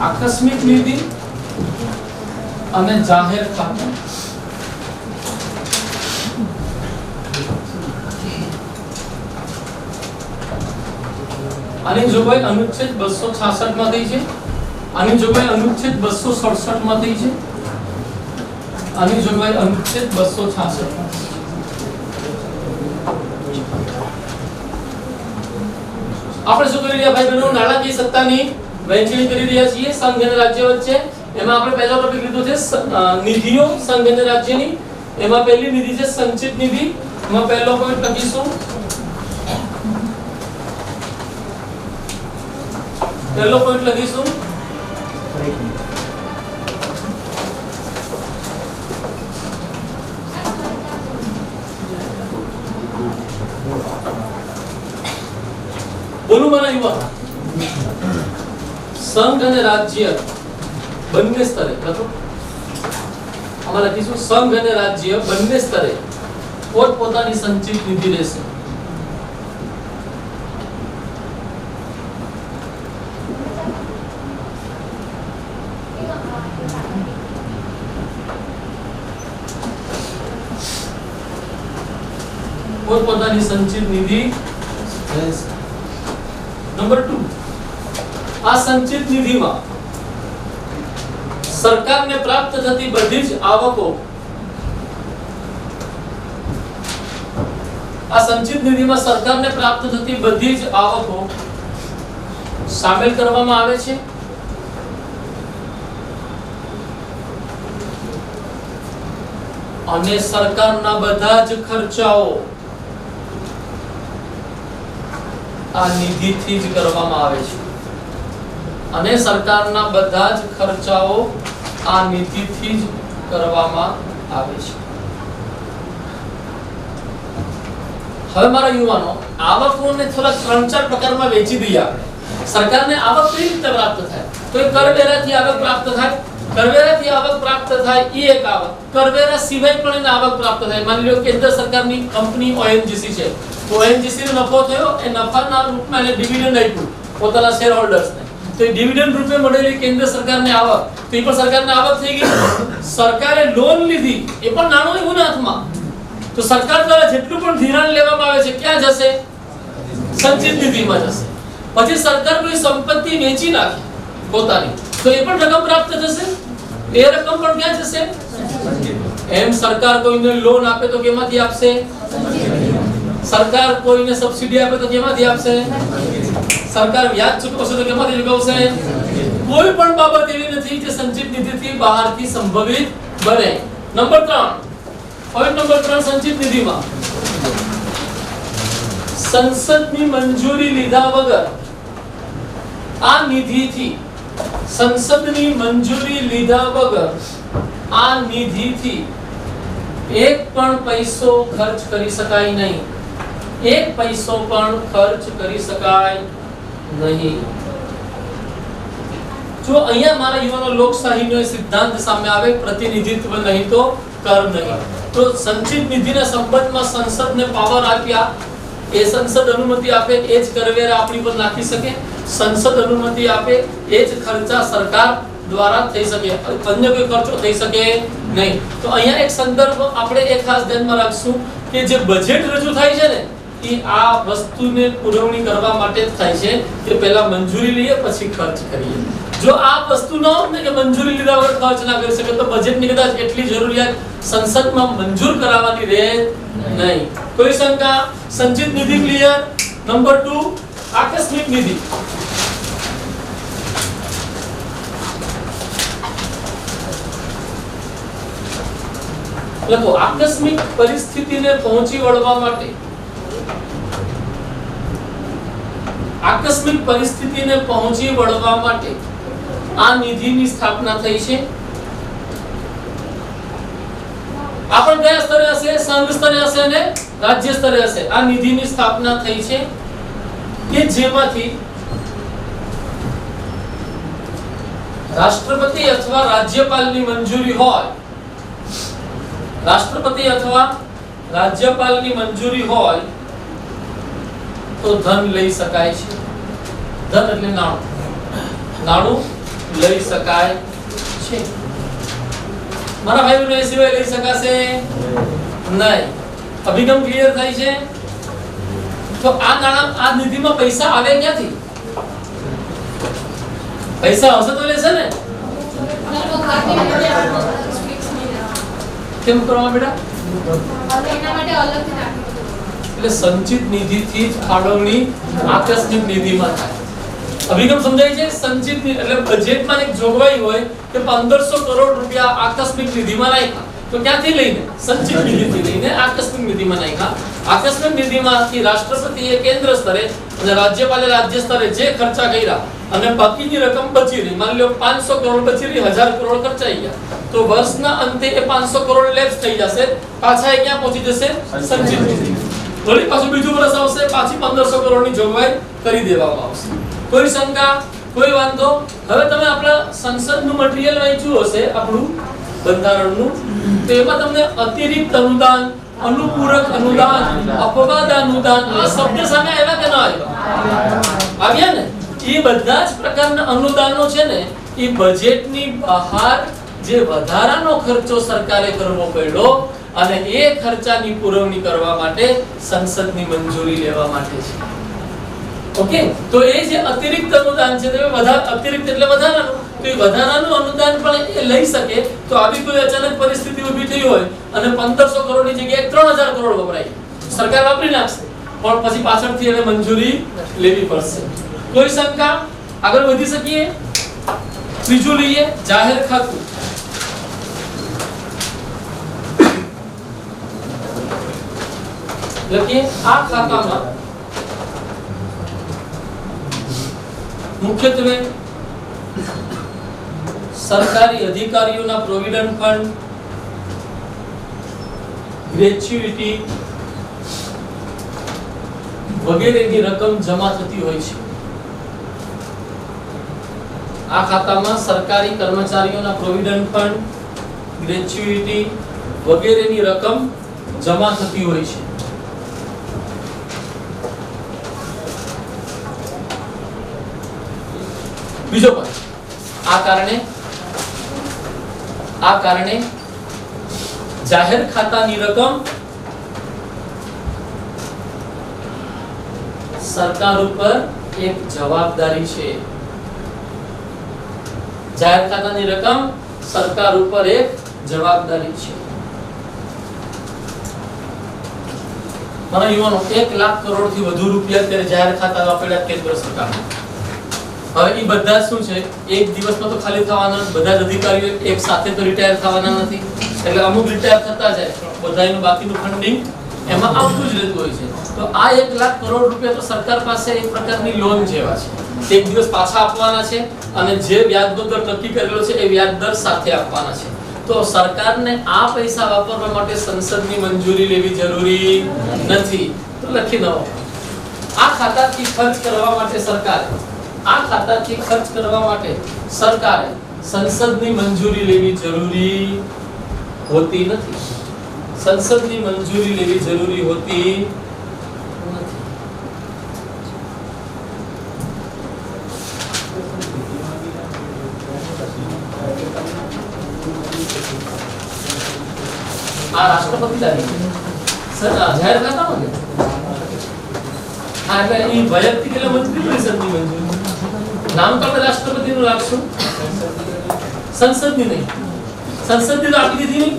આકસ્મિક નિધિ અને જાહેર ખાતું. આની જોગવાઈ અનુચ્છેદ 266 માં થઈ છે. આની જોગવાઈ અનુચ્છેદ 267 માં થઈ છે. આની જોગવાઈ અનુચ્છેદ 266 માં. આપણે શું કરી રહ્યા ભાઈ બહેનો, નાણાકીય સત્તાની વહેંચણી કરી રહ્યા છીએ સંઘ અને રાજ્ય વચ્ચે. એમાં આપણે પહેલો ટોપિક લીધો છે નિધિઓ સંઘ અને રાજ્યની. એમાં પહેલી નિધિ છે સંચિત નિધિ. એમાં પહેલો પોઈન્ટ લખીશું, પહેલો પોઈન્ટ લખીશું બોલું મારા યુવા, સંઘ અને રાજ્ય બંને સ્તરે લખો. આમાં લખીશું સંઘ અને રાજ્ય બંને સ્તરે પોતપોતાની સંચિત નિધિ રહેશે. પોતપોતાની સંચિત નિધિ રહેશે. નંબર 2, આ સંચિત નિધિમાં સરકારને પ્રાપ્ત થતી બધી જ આવકો, આ સંચિત નિધિમાં સરકારને પ્રાપ્ત થતી બધી જ આવકો સામેલ કરવામાં આવે છે. અને સરકારના બધા જ ખર્ચાઓ આ નિધિથી જ કરવામાં આવે છે. અને સરકારના બધા જ ખર્ચાઓ આ નિધિથી જ કરવામાં આવે છે. હવે મારા યુવાનો, આવકોને થોડા 3-4 પ્રકારમાં વહેંચી દઈએ આપણે. સરકારને આવક કઈ રીતે પ્રાપ્ત થાય? તો એ કરવેરાથી આવક પ્રાપ્ત થાય. કરવેરાથી આવક પ્રાપ્ત થાય એ એક આવક. કરવેરા સિવાય પણ એને આવક પ્રાપ્ત થાય. માની લો કેન્દ્ર સરકારની કંપની ONGC છે, તો ONGC નો નફો થયો, એ નફાના રૂપમાં એને ડિવિડન્ડ આપ્યું પોતાના શેર હોલ્ડર્સને. તો એ ડિવિડન્ડ રૂપે મળેલી કેન્દ્ર સરકારને આવક, તો એ પણ સરકારને આવક થઈ ગઈ. સરકારે લોન લીધી, એ પણ નાણું એવું ના હાથમાં. તો સરકાર દ્વારા જેટલું પણ ધિરાણ લેવામાં આવે છે ક્યાં જશે? સંચિત નિધિમાં જશે. પછી સરકાર કોઈ સંપત્તિ વેચી નાખે પોતાની, તો એ પણ રકમ પ્રાપ્ત થશે. એ રકમ પણ ક્યાં જશે? એમ સરકાર કોઈને લોન આપે તો કેમાંથી આપશે? સરકાર કોઈને સબસિડી આપે તો કેમાંથી આપશે? સરકાર વ્યાજ ચૂકવશે તો કેમાંથી ચૂકવશે? કોઈ પણ બાબત એવી નથી જે સંચિત નિધિથી બહારથી સંભવિત બને. નંબર 3, પોઈન્ટ નંબર 3, સંચિત નિધિમાં સંસદની મંજૂરી લીધા વગર આ નિધિથી, સંસદની મંજૂરી લીધા વગર આ નિધિથી એક પણ પૈસો ખર્ચ કરી શકાય નહીં. એક પૈસો પણ ખર્ચ કરી શકાય નહીં. જો અહીંયા મારા યુવાનો લોકશાહીનો સિદ્ધાંત સામે આવે, પ્રતિનિધિત્વ નહીં તો કર નહીં. તો સંચિત નિધિના સંબંધમાં સંસદને પાવર આપ્યા, એ સંસદ અનુમતિ આપે એ જ કરવેરા આપણી પર નાખી શકે. સંસદ અનુમતિ આપે એ જ ખર્ચા સરકાર દ્વારા થઈ શકે, અન્ય કોઈ ખર્ચો થઈ શકે નહીં. તો અહીંયા એક સંદર્ભ આપણે એક ખાસ ધ્યાનમાં રાખશું કે જે બજેટ રજૂ થાય છે ને, એ આ વસ્તુને પુરવણી કરવા માટે જ થાય છે કે પહેલા મંજૂરી લઈએ પછી ખર્ચ કરીએ. જો આ વસ્તુ ન હોત ને કે મંજૂરી લીધા વગર ખર્ચ ના કરી શકે, તો બજેટની કદાચ એટલી જરૂરિયાત સંસદમાં મંજૂર કરાવવાની રહે નહીં. કોઈ શંકા? સંચિત નિધિ ક્લિયર. નંબર 2, આકસ્મિક નિધિ. લખો, આકસ્મિક પરિસ્થિતિને પહોંચી વળવા માટે, આકસ્મિક પરિસ્થિતિને પહોંચી વળવા માટે આ નિધિની સ્થાપના થઈ છે. આપણ કયા સ્તરે હશે? સંઘ સ્તરે હશે અને રાજ્ય સ્તરે હશે. આ નિધિની સ્થાપના થઈ છે કે જેમાંથી રાષ્ટ્રપતિ અથવા રાજ્યપાલની મંજૂરી હોય, રાષ્ટ્રપતિ અથવા રાજ્યપાલની મંજૂરી હોય તો ધન લઈ શકાય છે. ધન એટલે નાણું. નાણું લઈ શકાય છે। મારા ભાઈઓને એ સિવાય લઈ શકાશે નહીં। અભિગમ ક્લિયર થાય છે? તો આ નાણાં આ નિધિમાં પૈસા આવે ક્યાંથી? પૈસા હશે તો લેશે ને? કેમ કરવામાં બેટા? એના માટે અલગથી નાખવું। એટલે સંચિત નિધિથી જ ફાળવણી આકસ્મિક નિધિમાં થાય। અભિગમ સમજાય છે? સંચિત એટલે બજેટમાં એક જોગવાઈ હોય કે 1500 કરોડ રૂપિયા આકસ્મિક નિધિમાં નાખ્યા, તો ક્યાંથી લઈને? સંચિત નિધિથી લઈને આકસ્મિક નિધિમાં નાખ્યા। આકસ્મિક નિધિમાંથી રાષ્ટ્રપતિએ કેન્દ્ર સ્તરે અને રાજ્યપાલે રાજ્ય સ્તરે જે ખર્ચા કર્યા અને બાકીની રકમ બચી રહી, માની લો 500 કરોડ બચી રહી, 1000 કરોડ ખર્ચાઈ ગયા, તો વર્ષના અંતે એ 500 કરોડ લેપ્સ થઈ જશે, પાછા એ ક્યાં પહોંચી જશે? સંચિત નિધિ। વળી પાછું બીજું વર્ષ આવશે, પાછી 1500 કરોડની જોગવાઈ કરી દેવામાં આવશે। કોઈ શંકા? કોઈ વાંધો? હવે તમે આપણા સંસદનું મટીરીયલ વાંચ્યું હશે, આપણું બંધારણનું, તો એમાં તમને અતિરિક્ત અનુદાન, અનુપૂરક અનુદાન, અપવાદ અનુદાન આ શબ્દ સામે આવ્યા કે ન આવ્યા? આવ્યા ને? એ બધા જ પ્રકારના અનુદાનો છે ને, એ બજેટની બહાર જે વધારાનો ખર્ચો સરકારે કરવો પડ્યો અને એ ખર્ચાની પુરવણી કરવા માટે સંસદની મંજૂરી લેવા માટે છે। ઓકે, તો એ જે અતિરિક્ત અનુદાન છે, તે અતિરિક્ત એટલે વધારાનું, તો એ વધારાનું અનુદાન પણ એ લઈ શકે। તો આવી કોઈ અચાનક પરિસ્થિતિ ઊભી થઈ હોય અને 1500 કરોડની જગ્યાએ 3000 કરોડ વપરાય, સરકાર વાપરી નાખશે, પણ પછી પાછળથી એને મંજૂરી લેવી પડશે। કોઈ શંકા? આગળ વધી શકીએ? ત્રીજું લઈએ, જાહેર ખાતું। લખીએ આ ખાતામાં મુખ્યત્વે સરકારી અધિકારીઓના પ્રોવિડન્ટ ફંડ, ગ્રેચ્યુઇટી વગેરેની રકમ જમા થતી હોય છે। આ ખાતામાં સરકારી કર્મચારીઓના પ્રોવિડન્ટ ફંડ, ગ્રેચ્યુઇટી વગેરેની રકમ જમા થતી હોય છે। બીજો point, આ કારણે જાહેર ખાતાની રકમ સરકાર ઉપર એક જવાબદારી છે। જાહેર ખાતાની રકમ સરકાર ઉપર એક જવાબદારી છે। મારા યુવાનો 1 લાખ કરોડ થી વધુ રૂપિયા અત્યારે જાહેર ખાતામાં પડ્યા કેન્દ્ર સરકારમાં। હવે એ બધા શું છે, એક દિવસમાં તો ખાલી થવાના, બધા જ અધિકારીઓ એક સાથે તો રિટાયર થવાના નથી, એટલે અમુક રિટાયર થતા જાય, બધાનું બાકીનું ફંડિંગ એમાં આવતું જ રહેતું હોય છે। તો આ 1 લાખ કરોડ રૂપિયા તો સરકાર પાસે એક પ્રકારની લોન જેવા છે, એક દિવસ પાછા આપવાના છે અને જે વ્યાજનો દર નક્કી કરેલો છે એ વ્યાજ દર સાથે આપવાના છે। તો સરકારને આ પૈસા વાપરવા માટે સંસદની મંજૂરી લેવી જરૂરી નથી। તો લખી દો, આ ખાતાથી ખર્ચ કરવા માટે સરકારે સંસદની મંજૂરી લેવી જરૂરી હોતી નથી। સંસદની મંજૂરી લેવી જરૂરી હોતી નથી। આ રાષ્ટ્રપતિ લાગે સર જાહેર ખાતામાં ને આ એટલે ઈ વૈયક્તિક એટલે મંત્રી પરિષદની મંજૂરી, નામ તો આપણે રાષ્ટ્રપતિનું રાખશું, સંસદની નહીં। સંસદની તો આપી દીધી નહીં।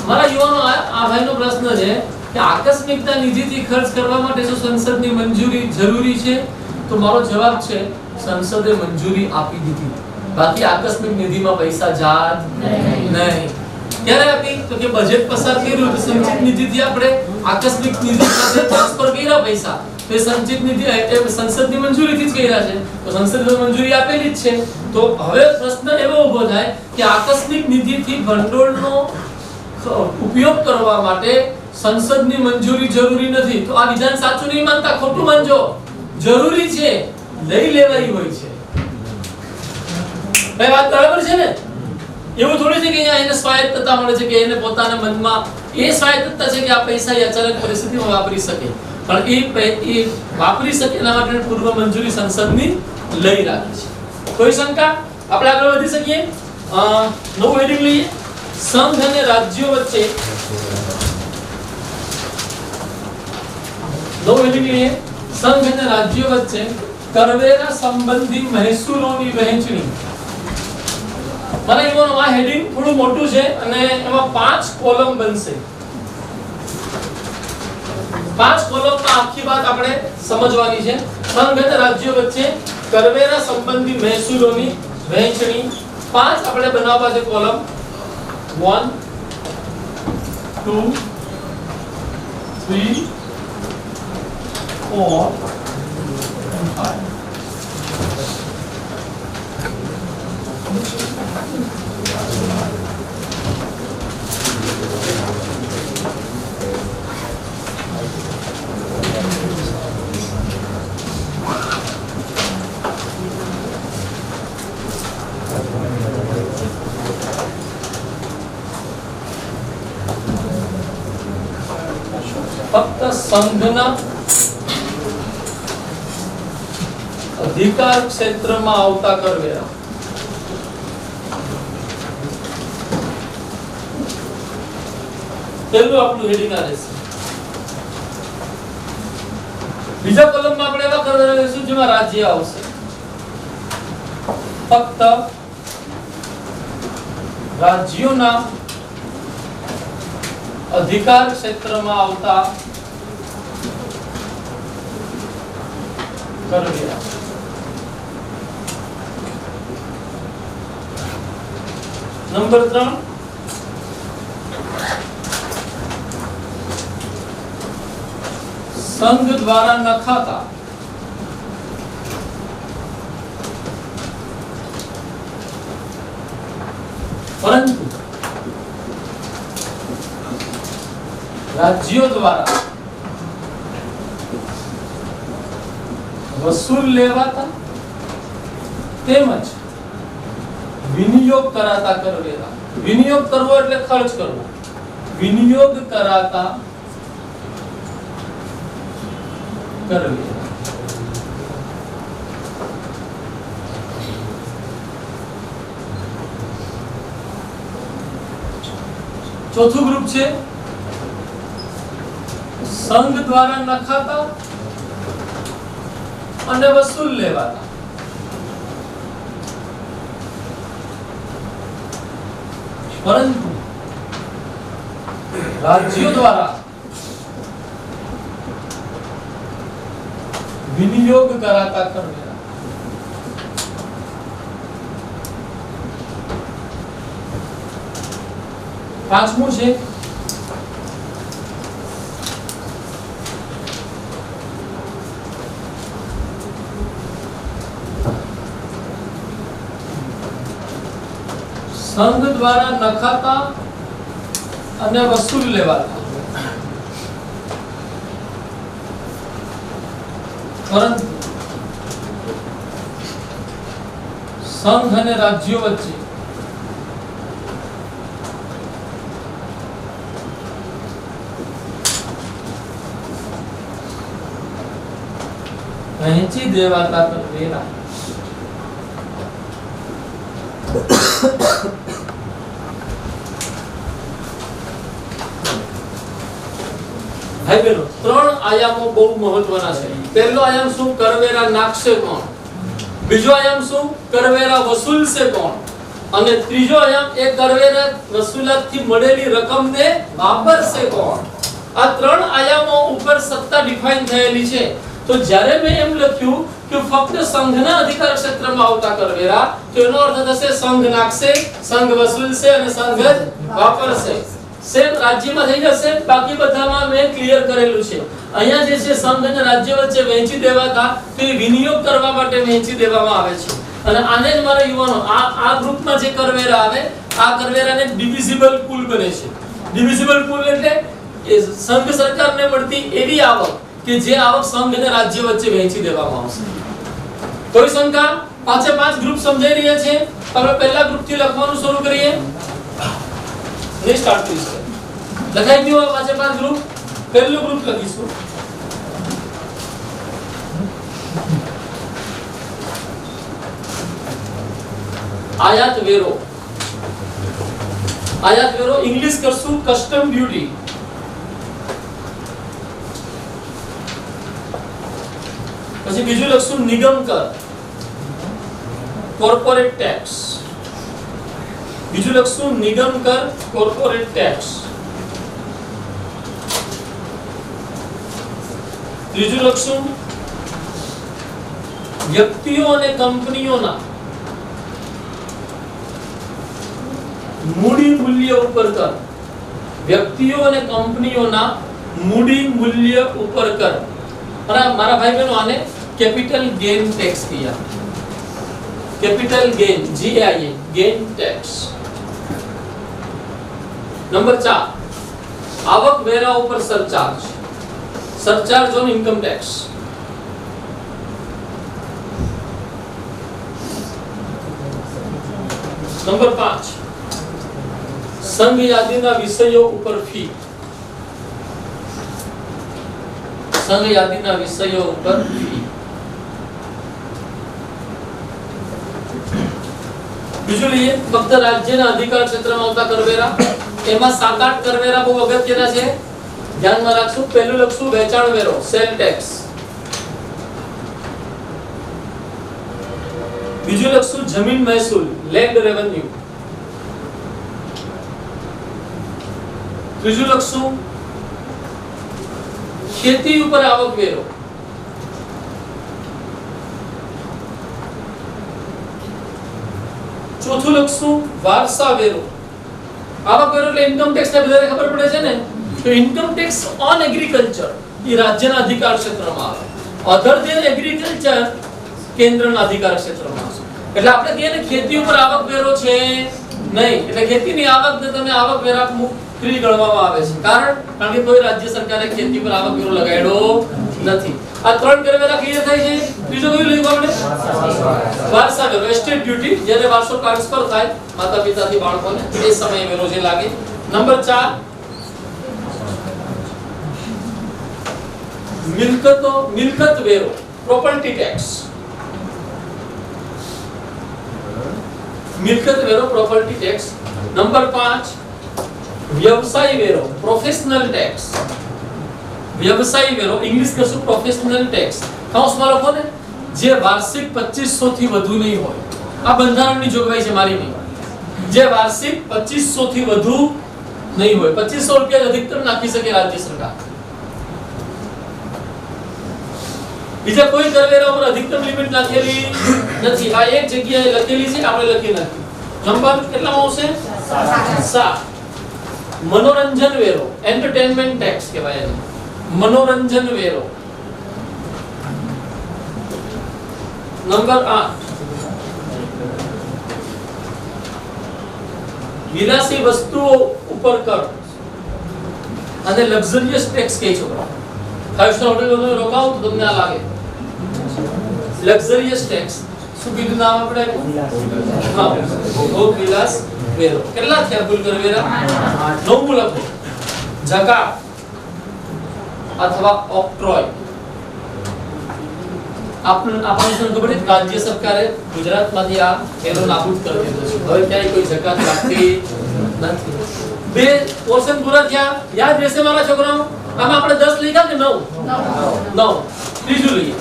મારા યુવાનો આ ભાઈનો પ્રશ્ન છે કે આકસ્મિકતા નિધિથી ખર્ચ કરવા માટે શું સંસદની મંજૂરી જરૂરી છે? તો મારો જવાબ છે સંસદે મંજૂરી આપી દીધી, બાકી આકસ્મિક નિધિમાં પૈસા જાત નહીં। ક્યારે આપી? તો કે બજેટ પસાર કર્યું તો સંચિત નિધિથી આપણે આકસ્મિક નિધિ સાથે ટ્રાન્સફર કર્યા પૈસા, તો એ સંચિત નિધિ એ સંસદની મંજૂરીથી જ કર્યા છે, તો સંસદે મંજૂરી આપેલી જ છે। તો હવે પ્રશ્ન એવો ઊભો થાય કે આકસ્મિક નિધિથી ભંડોળનો ઉપયોગ કરવા માટે સંસદની મંજૂરી જરૂરી નથી, તો આ વિધાન સાચું નહીં માનતા, ખોટું માનજો, જરૂરી છે, લઈ લેવાઈ હોય છે। ભાઈ વાત બરાબર છે ને? એવું થોડી છે કે અહીંયા એને સ્વાયત્તતા મળે છે કે એને પોતાના મનમાં એ સ્વાયત્તતા છે કે આ પૈસા એ અચાનક પરિસ્થિતિમાં વાપરી શકે, પણ એ વાપરી શકે એના માટે પૂર્વ મંજૂરી સંસદની લઈ રાખી છે। કોઈ શંકા? આપણે આગળ વધી શકીએ. નવું હેડિંગ લઈએ. સંઘ અને રાજ્યો વચ્ચે નવું હેડિંગ લઈએ. સંઘ અને રાજ્યો વચ્ચે કરવેરા સંબંધી મહેસૂલોની વહેંચણી. મને એમાં આ હેડિંગ થોડું મોટું છે અને એમાં 5 કોલમ બનશે. 5 કોલમમાં આખી વાત આપણે સમજવાની છે. સંઘ અને રાજ્યો વચ્ચે કરવેરા સંબંધી મહેસૂલોની વહેંચણી 5 આપણે બનાવવા છે કોલમ. 1 2 3 4 and 5. ફક્ત સંઘના અધિકાર ક્ષેત્રમાં આવતા કરવેરા. પહેલું આપણું હેડિંગ આ રહેશે. બીજા કોલમમાં આપણે એવા કરવેરા લઈશું જેમાં રાજ્ય આવશે. ફક્ત રાજ્યોના અધિકાર ક્ષેત્રમાં આવતા કરવેરા. નંબર 3 સંઘ દ્વારા નખાતા પરંતુ રાજ્યો દ્વારા વસૂલ લેવાતા તેમજ વિનિયોગ કરાતા કરવેરા. વિનિયોગ કરવો એટલે ખર્ચ કરવો. વિનિયોગ કરાતા કરવેરા. ચોથું ગ્રુપ છે સંઘ દ્વારા નખાતા અને વસૂલ લેવાતા. પરંતુ રાજ્યો દ્વારા વિનિયોગ કરાતા કરવેરા. પાંચમું છે સંઘ દ્વારા નખાતા અને વસૂલ લેવાતા પરંતુ સંઘ અને રાજ્યો વચ્ચે વહેંચી દેવાતા કરવેરા. ભાઈ બહેનો, 3 આયામો બહુ મહત્વના છે. પહેલો આયામ શું? કરવેરા નાખશે કોણ. બીજો આયામ શું? કરવેરા વસૂલશે કોણ. અને ત્રીજો આયામ એ કરવેરા વસૂલાતથી મળેલી રકમને વાપરશે કોણ. આ 3 આયામો ઉપર સત્તા ડિફાઇન થયેલી છે. તો જ્યારે મેં એમ લખ્યું કે ફક્ત સંઘના અધિકાર ક્ષેત્રમાં આવતા કરવેરા, તો એનો અર્થ થશે સંઘ નાખશે, સંઘ વસૂલશે અને સંઘ જ વાપરશે. સેમ રાજ્યમાં થઈ જશે. બાકી બધામાં મેં ક્લિયર કરેલું છે. અહીંયા જે છે સંઘ અને રાજ્ય વચ્ચે વહેંચી દેવાતા, તો એ વિનિયોગ કરવા માટે વહેંચી દેવામાં આવે છે. અને આને જ મારા યુવાનો આ ગ્રુપમાં જે કરવેરા આવે, આ કરવેરાને ડિવિઝિબલ પૂલ બને છે. ડિવિઝિબલ પૂલ એટલે એ સંઘ સરકારને મળતી એવી આવક કે જે આવક સંઘ અને રાજ્ય વચ્ચે વહેંચી દેવામાં આવશે. કોઈ શંકા? 5 ગ્રુપ સમજાઈ રહ્યા છે? આપણે પહેલા ગ્રુપથી લખવાનું શરૂ કરીએ. ને સ્ટાર્ટ કરીશું. લખાઈ ગયું 5 ગ્રુપ? પહેલું ગ્રુપ લખીશું. આયાત વેરો. આયાત વેરો ઇંગ્લિશ કરશું કસ્ટમ ડ્યુટી. પછી બીજું લખશું નિગમ કર, કોર્પોરેટ ટેક્સ. બીજું લખશું નિગમ કર, કોર્પોરેટ ટેક્સ. ત્રીજું લખશું વ્યક્તિઓ અને કંપનીઓના મૂડી મૂલ્ય ઉપર કર. વ્યક્તિઓ અને કંપનીઓના મૂડી મૂલ્ય ઉપર કર. અને મારા ભાઈ બહેનો આને कैपिटल गेन टैक्स किया. Capital gain GAIN gain tax. Number 4 आवक वेरा ऊपर surcharge. Surcharge on income tax. Number 5 संघ यादीना विषयों ऊपर फी. संघ यादीना विषयों ऊपर फी. બીજું લઈએ ફક્ત રાજ્યના અધિકાર ક્ષેત્રમાં આવતા કરવેરા. એમાં 7-8 કરવેરા બહુ અગત્યના છે, ધ્યાનમાં રાખશું. પહેલું લખશું વેચાણ વેરો, સેલ ટેક્સ. બીજું લખશું જમીન મહેસૂલ, લેન્ડ રેવન્યુ. ત્રીજું લખશું ખેતી ઉપર આવક વેરો. ચોથું લખશું વારસા વેરો. આવક વેરો એટલે ઇન્કમ ટેક્સ ને બધાને ખબર પડે છે ને, તો ઇન્કમ ટેક્સ ઓન એગ્રીકલ્ચર એ રાજ્યના અધિકાર ક્ષેત્રમાં આવે. અધર ધેન એગ્રીકલ્ચર કેન્દ્રના અધિકાર ક્ષેત્રમાં આવે. એટલે આપણે કહીએ ને ખેતી ઉપર આવક વેરો છે નહીં, એટલે ખેતીની આવકને તમે આવક વેરા મુક્ત ગણવામાં આવે છે. કારણ કે કોઈ રાજ્ય સરકારે ખેતી પર આવક વેરો લગાડ્યો નથી. આ 3 કરવેરા ક્લિયર થાય છે. બીજો કયું લખ્યું આપણે? વારસા વેરો, એસ્ટેટ ડ્યુટી. જ્યારે વારસો ટ્રાન્સફર થાય માતા પિતાથી બાળકોને, એ સમયે વેરો જે લાગે. નંબર 4 મિલકત વેરો, પ્રોપર્ટી ટેક્સ. મિલકત વેરો, પ્રોપર્ટી ટેક્સ. નંબર 5 વ્યવસાય વેરો, પ્રોફેશનલ ટેક્સ. વ્યવસાય વેરો ઇંગ્લિશ કરશું પ્રોફેશનલ ટેક્સ. કૌંસમાં લખો ને, જે વાર્ષિક 2500 થી વધુ નહીં હોય. આ બંધારણની જોગવાઈ છે, મારી નહીં. જે વાર્ષિક 2500 થી વધુ નહીં હોય. 2500 રૂપિયા અધિકતમ નાખી શકે રાજ્ય સરકાર. બીજા કોઈ કરવેરા ઉપર અધિકતમ લિમિટ નાખેલી નથી. આ એક જગ્યાએ લખેલી છે, આપણે લખી નાખી. નંબર કેટલામાં આવશે? 7 મનોરંજન વેરો, એન્ટરટેનમેન્ટ ટેક્સ કહેવાય એને. મનોરંજન વેરો. નંબર 8 વિલાસી વસ્તુઓ ઉપર કર અને લક્ઝરિયસ ટેક્સ કહે છોકરા. 5 સ્ટાર હોટેલમાં રોકાઓ તો તમને આ લાગે લક્ઝરિયસ ટેક્સ. શું કીધું નામ આપણે? હા, ભોગ વિલાસ વેરો. કેટલા થયા કુલ કરવેરા? 9 લખો. જકાત અથવા ઓક્ટ્રોય. આપણને ખબર છે રાજ્ય સરકારે ગુજરાતમાંથી આ વેરો નાબૂદ કરી દીધો છે. હવે ક્યાંય કોઈ જકાત લાગતી નથી. 2 પોર્શન પૂરા થયા. યાદ રહેશે મારા છોકરાઓ? આમાં આપણે 10 લખ્યા કે 9? 9. ત્રીજું લઈએ.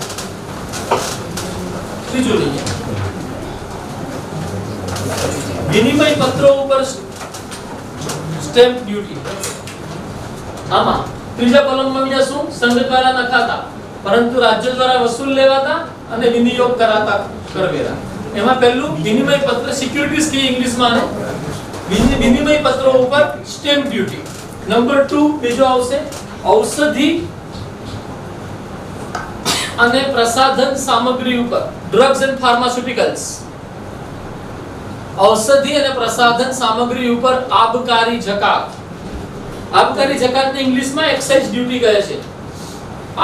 વિનિમય પત્રો ઉપર સ્ટેમ્પ ડ્યુટી. આમાં ત્રીજા કોલમમાં બીજા શું? સંઘ દ્વારા નખાતા પરંતુ રાજ્ય દ્વારા વસૂલ લેવાતા અને વિનિયોગ કરાતા કરવેરા. એમાં પહેલું વિનિમય પત્ર, સિક્યુરિટીઝ કી ઇંગ્લિશમાં ને, વિનિમય પત્રો ઉપર સ્ટેમ્પ ડ્યુટી. નંબર 2 બીજો આવશે ઔષધિ અને પ્રસાધન સામગ્રી ઉપર, ડ્રગ્સ એન્ડ ફાર્માસ્યુટિકલ્સ. ઔષધિ અને પ્રસાધન સામગ્રી ઉપર આબકારી જકાત. આબકારી જકાતને ઇંગ્લિશમાં એક્સાઇઝ ડ્યુટી કહે છે.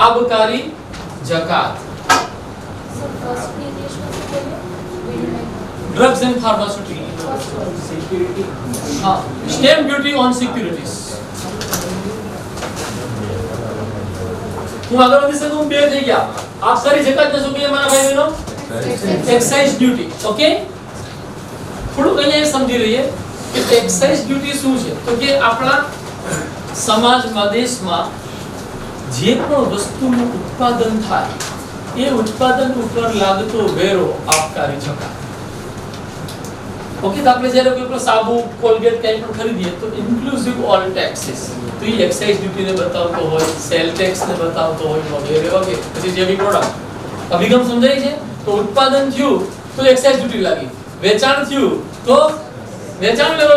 આબકારી જકાત. Drugs and pharmaceuticals. હા, સ્ટેમ્પ ડ્યુટી ઓન સિક્યુરિટીઝ. હું આગળ વધી શકું? 2 થઈ ગયા. આબકારી જકાત ને શું કહીએ મારા ભાઈ બહેનો? Excise duty. ઓકે, થોડુંક અહીંયા એ સમજી લઈએ કે એક્સાઇઝ ડ્યુટી શું છે. તો કે આપણા સમાજમાં દેશમાં જે પણ વસ્તુનું ઉત્પાદન થાય એ ઉત્પાદન ઉપર લાગતો વેરો આબકારી જકાત. ઓકે, તો આપણે જ્યારે કોઈ પણ સાબુ કોલગેટ કંઈ પણ ખરીદીએ તો ઇન્ક્લુઝિવ ઓલ ટેક્સીસ, તો એ એક્સાઇઝ ડ્યુટી ને બતાવતો હોય, સેલ ટેક્સ ને બતાવતો હોય વગેરે વગેરે. પછી જે બી પ્રોડક્ટ અભિગમ સમજાય છે. તો ઉત્પાદન થયું તો એક્સાઇઝ ડ્યુટી લાગી, વેચાણ થયું તો વેચાણ વેરો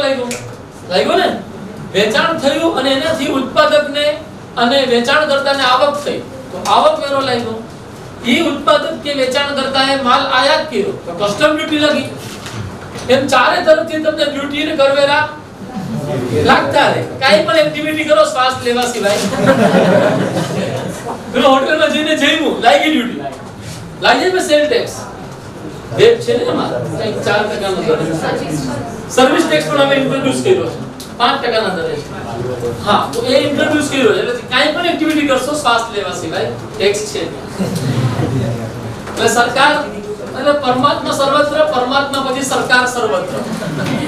લાગ્યો ને. વેચાણ થયું અને એનાથી ઉત્પાદકને અને વેચાણકર્તાને આવક થઈ તો આવક વેરો લાગ્યો. એ ઉત્પાદક કે વેચાણકર્તાએ માલ આયાત કર્યો તો કસ્ટમ ડ્યુટી લાગી. એમ ચારે તરફથી તમને ડ્યુટી ને કરવેરા લાગતા રહે. કાઈ પણ એક્ટિવિટી કરો શ્વાસ લેવા સિવાય. પેલો હોટેલમાં જઈને જઈમું લાગી ડ્યુટી, લાગી મે સેલ ટેક્સ રેટ છે ને એમાં કંઈક 4% નો દર. સર્વિસ ટેક્સ પણ અમે ઇન્ટ્રોડ્યુસ કર્યો છે 5% ના દરે. હા, તો એ ઇન્ટ્રોડ્યુસ કર્યો છે એટલે કાઈ પણ એક્ટિવિટી કરશો શ્વાસ લેવા સિવાય ટેક્સ છે. એટલે સરકાર એટલે પરમાત્મા સર્વત્ર, પરમાત્મા પછી સરકાર સર્વત્ર.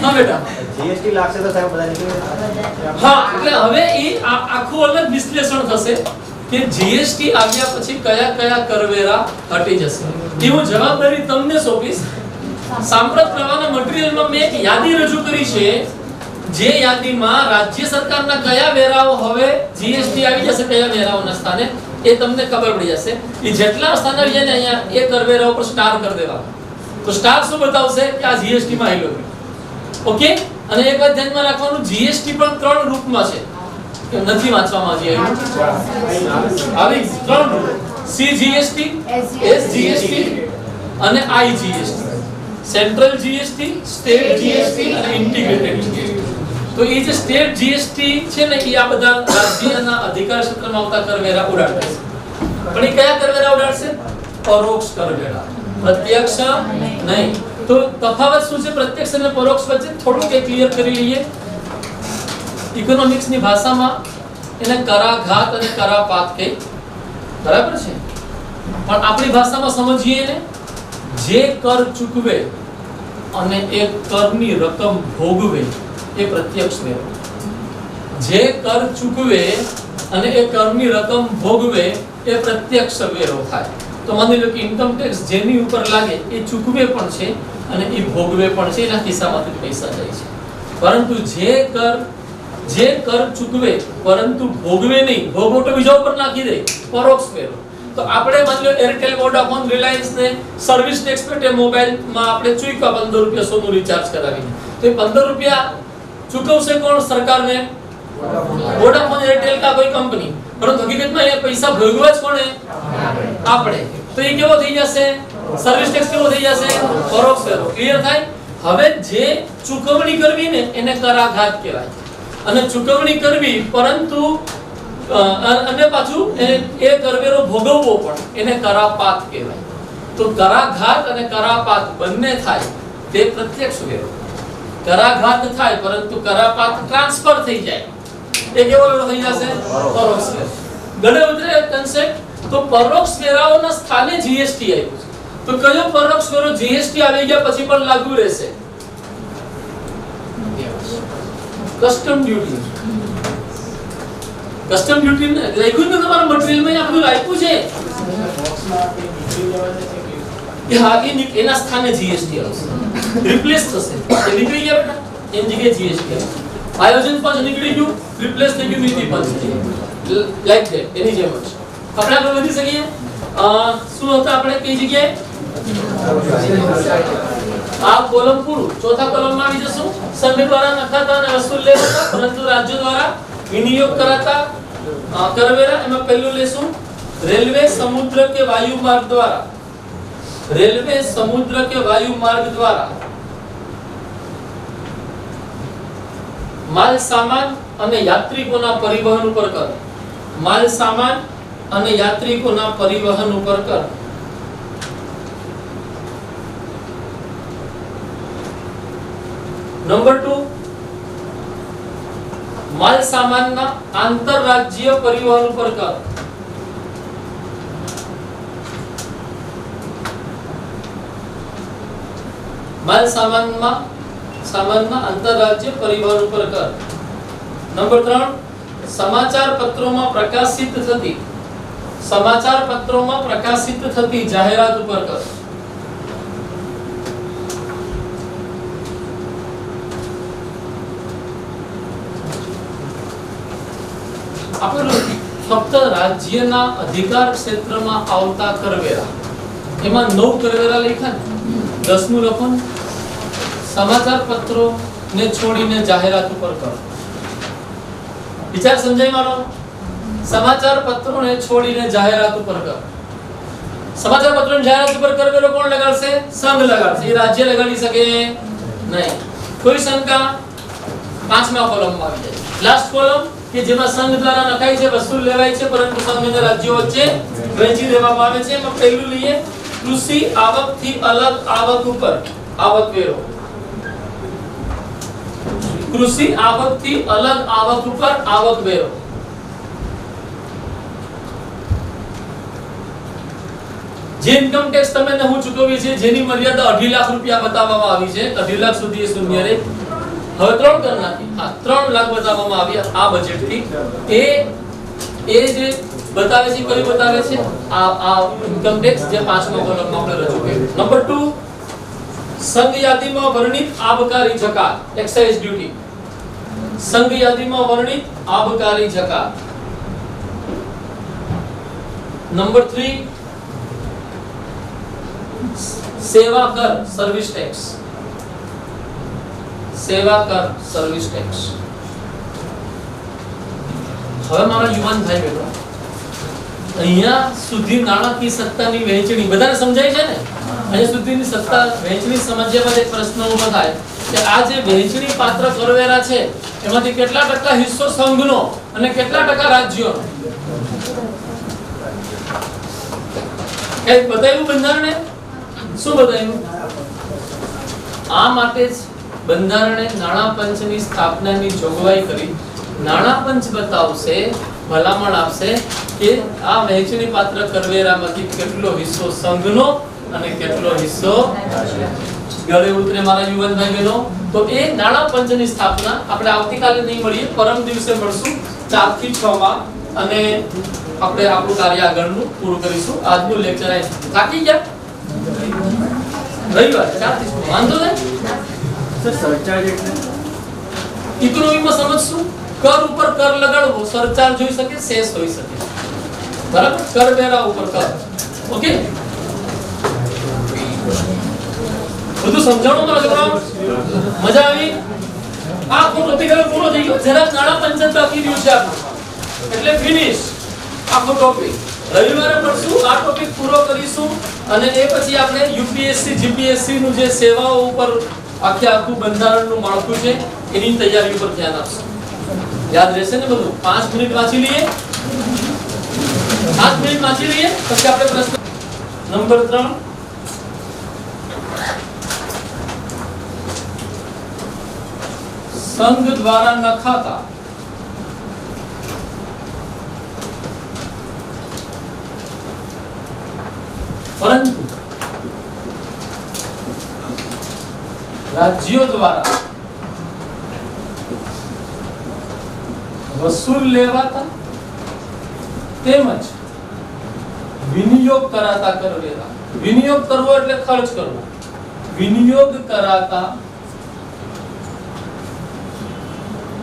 હા બેટા, જીએસટી લાગશે તો સાહેબ બધા નીકળે. હા, એટલે હવે એ આખું અલગ વિશ્લેષણ થશે કે જીએસટી આવ્યા પછી કયા કયા કરવેરા હટી જશે. એ હું જવાબદારી તમને સોંપીશ. સાંપ્રત પ્રવાહના મટીરીયલમાં મેં એક યાદી રજૂ કરી છે, જે યાદીમાં રાજ્ય સરકારના કયા વેરાઓ હવે જીએસટી આવી જશે, કયા વેરાઓના સ્થાને, એ તમને ખબર પડી જશે. એ જેટલા સ્થાન આવી જાય ને અહીંયા એ કરવેરા ઉપર સ્ટાર કરી દેવા. તો સ્ટાર શું બતાવશે કે આ જીએસટી માં આવેલો. ઓકે, અને એક વાત ધ્યાનમાં રાખવાનું, જીએસટી પણ 3 રૂપમાં છે. કે નથી વાંચવામાં હજી આવ્યું. આવી 3 રૂપ: સીજીએસટી, એસજીએસટી અને IGST. Central GST, state GST અને ઇન્ટિગ્રેટેડ જીએસટી. તો એ જે સ્ટેટ જીએસટી છે ને એ આ બધા રાજ્યના અધિકાર ક્ષેત્રમાં આવતા કરવેરા ઉડાડશે. પણ એ કયા કરવેરા ઉડાડશે? પરોક્ષ કરવેરા, પ્રત્યક્ષ નહીં. તો તફાવત શું છે પ્રત્યક્ષ અને પરોક્ષ વચ્ચે? થોડુંક એ ક્લિયર કરી લઈએ. ઇકોનોમિક્સની ભાષામાં એને કરાઘાત અને કરાપાત કહે, બરાબર છે? પણ આપણી ભાષામાં સમજીએ ને, જે કર ચૂકવે અને એ કરની રકમ ભોગવે એ પ્રત્યક્ષ વેરો. જે કર ચૂકવે અને એ કરની રકમ ભોગવે એ પ્રત્યક્ષ વેરો થાય. તો માની લો કે ઇન્કમ ટેક્સ જેની ઉપર લાગે એ ચૂકવે પણ છે અને એ ભોગવે પણ છે, એના ખિસ્સામાંથી પૈસા જાય છે. પરંતુ જે કર ચૂકવે પરંતુ ભોગવે નહીં, ભોગવો તો બીજા ઉપર નાખી દે, પરોક્ષ વેરો. તો આપણે માની લો એરટેલ, વોડાફોન, રિલાયન્સ ને સર્વિસ ટેક્સ પેટે મોબાઈલમાં આપણે ચૂક્યા 15 રૂપિયા સોનું રિચાર્જ કરાવીને, તો એ 15 રૂપિયા ચૂકવશે કોણ? સરકારને, વોડાફોન, એરટેલ કા કોઈ કંપની. પરંતુ હકીકતમાં એ પૈસા ભોગવા જ કોણે? આપણે. તો એ કેવો થઈ જશે? સર્વિસ ટેક્સ કેવો થઈ જશે? પરોક્ષ વેરો. ક્લિયર થાય? હવે જે ચૂકવણી કરવી ને એને કરાઘાત કહેવાય, અને ચૂકવણી કરવી પરંતુ અને પાછું એ કરવેરો ભોગવવો પણ એને કરાપાત કહેવાય. તો કરાઘાત અને કરાપાત બંને થાય તે પ્રત્યક્ષ વેરો. કરાઘાત થાય પરંતુ કરાપાત ટ્રાન્સફર થઈ જાય, એ કેવો વેરો થઈ જશે? પરોક્ષ વેરો. ગણે ઉતરે કન્સેપ્ટ. તો પરોક્ષ વેરાઓના સ્થાને જીએસટી આવ્યું છે. તો કયો પરોક્ષ વેરો જીએસટી આવી ગયા પછી પણ લાગુ રહેશે? Custom duty. કસ્ટમ ડ્યુટી લખ્યું ને તમારા મટીરીયલમાં આ બધું આપ્યું છે. એ હા, એના સ્થાને જીએસટી આવશે, રિપ્લેસ થશે. એ નીકળી ગયા બેટા, એની જગ્યાએ જીએસટી આવશે. આયોજન પંચ નીકળી ગયું, રિપ્લેસ થઈ ગયું નીતિ પંચ. લાઈક ધેટ, એની જેમ જ આપણે આગળ વધી શકીએ. શું હતા આપણે કઈ જગ્યાએ? આ કોલમ પૂરું. ચોથા કોલમમાં આવી જશું. સંઘ દ્વારા નખાતા અને વસૂલ લેતા પરંતુ રાજ્ય દ્વારા વિનિયોગ કરાતા કરવેરા. એમાં પહેલું લેશું રેલવે, સમુદ્ર કે વાયુ માર્ગ દ્વારા. રેલવે, સમુદ્ર કે વાયુ માર્ગ દ્વારા માલ સામાન અને યાત્રિકોના પરિવહન ઉપર કર. માલ સામાન અને યાત્રિકોના પરિવહન ઉપર કર. નંબર 2, માલ સામાનના આંતરરાજ્ય પરિવહન ઉપર કર. માલ સામાનમાં સામાનના આંતરરાજ્ય પરિવહન ઉપર કર. નંબર 3, સમાચાર પત્રોમાં પ્રકાશિત થતી જાહેરાત ઉપર કર. આપણે ફક્ત રાજ્યના અધિકાર ક્ષેત્રમાં આવતા કરવેરા, એમાં 9 કરવેરા લખ્યા ને, 10મું લખો ને, સમાચાર પત્રો ને છોડીને જાહેરાત ઉપર કરો. વિચાર સમજાય મારો? સમાચાર પત્રોને છોડીને જાહેરાત ઉપર કરો. સમાચાર પત્રોને જાહેરાત ઉપર કરવેરો કોણ લગાડશે? સંઘ લગાડશે. એ રાજ્ય લગાડી શકે નહીં. કોઈ શંકા? 5મા કોલમમાં આવી જાય. લાસ્ટ કોલમ કે જેમાં સંઘ દ્વારા નખાય છે, વસૂલ લેવાય છે, પરંતુ સંઘ અને રાજ્યો વચ્ચે વહેંચી દેવામાં આવે છે. એમાં પહેલું લઈએ, કૃષિ આવકથી અલગ આવક ઉપર આવકવેરો. કૃષિ આવકથી અલગ આવક ઉપર આવકવેરો. જે ઇન્કમ ટેક્સ તમે હું ચૂકવી છે, જેની મર્યાદા 2.5 લાખ રૂપિયા બતાવવામાં આવી છે, 2.5 લાખ સુધી એ શૂન્ય રહે. હવે 3 કર નાખી. હા, 3 લાખ બતાવવામાં આવી આ બજેટ થી. એ જે બતાવે છે, કયું બતાવે છે? આ ઇન્કમ ટેક્સ જે 5મા કોલમમાં આપણે રજૂ કર્યું. નંબર 2, સંઘ યાદીમાં વર્ણિત આબકારી જકાત, એક્સાઇઝ ડ્યુટી. સંઘ યાદીમાં વર્ણિત આબકારી જકાત. નંબર 3, સેવા કર, સર્વિસ ટેક્સ. સેવા કર, સર્વિસ ટેક્સ. હવે મારા યુવાન ભાઈ બહેનો, અહીંયા સુધી નાણાકીય સત્તાની વહેંચણી બધાને સમજાય છે ને? અહીંયા સુધીની સત્તા વહેંચણી સમજ્યા બાદ એક પ્રશ્ન ઊભો થાય કે આ જે વહેંચણી પાત્ર કરવેરા છે, એમાંથી કેટલા ટકા હિસ્સો સંઘનો અને કેટલા ટકા રાજ્યોનો? કઈ બતાવ્યું બંધારણે? શું બતાવ્યું? આ માટે જ બંધારણે નાણાં પંચની સ્થાપનાની જોગવાઈ કરી. નાણાં પંચ બતાવશે, ભલામણ આપશે કે આ વહેંચણી પાત્ર કરવેરામાંથી કેટલો હિસ્સો સંઘનો અને કેટલો હિસ્સો ગળે ઉતરે મારા યુવાન ભાઈ બહેનો. તો એ નાણાં પંચની સ્થાપના આપણે આવતીકાલે નહીં મળીએ, પરમ દિવસે મળશું 4 થી 6 માં, અને આપણે આપણું કાર્ય આગળનું પૂરું કરીશું. આજનું લેક્ચર આ થાકી ગયા? રવિવાર 4 થી 6 વાંધો નહીં. સર સરચાર્જ એટલે ઇકોનોમીમાં સમજશું. કર ઉપર કર લગાડવો, સરચાર્જ હોઈ શકે, સેસ હોઈ શકે, બરાબર? કરવેરા ઉપર કર. ઓકે, બધું સમજાણું મારા છોકરાઓ? મજા આવી? આ ટોપિક હવે પૂરો થઈ ગયો. જરા નાણાં પંચાયત બાકી રહ્યું છે આપણું, એટલે ફિનિશ આખો ટોપિક. રવિવારે મળશું, આ ટોપિક પૂરો કરીશું, અને એ પછી આપણે યુપીએસસી જીપીએસસી નું જે સેવાઓ ઉપર આખું બંધારણનું માળખું છે, એની તૈયારી ઉપર ધ્યાન આપશું. યાદ રહેશે ને બધું? 5 મિનિટ વાંચી લઈએ. 5 મિનિટ વાંચી લઈએ, પછી આપણે પ્રશ્ન નંબર 3. સંઘ દ્વારા નખાતા પરંતુ રાજ્યો દ્વારા વસૂલ લેવાતા તેમજ વિનિયોગ કરાતા કરવેરા. વિનિયોગ કરવો એટલે ખર્ચ કરવો. વિનિયોગ કરાતા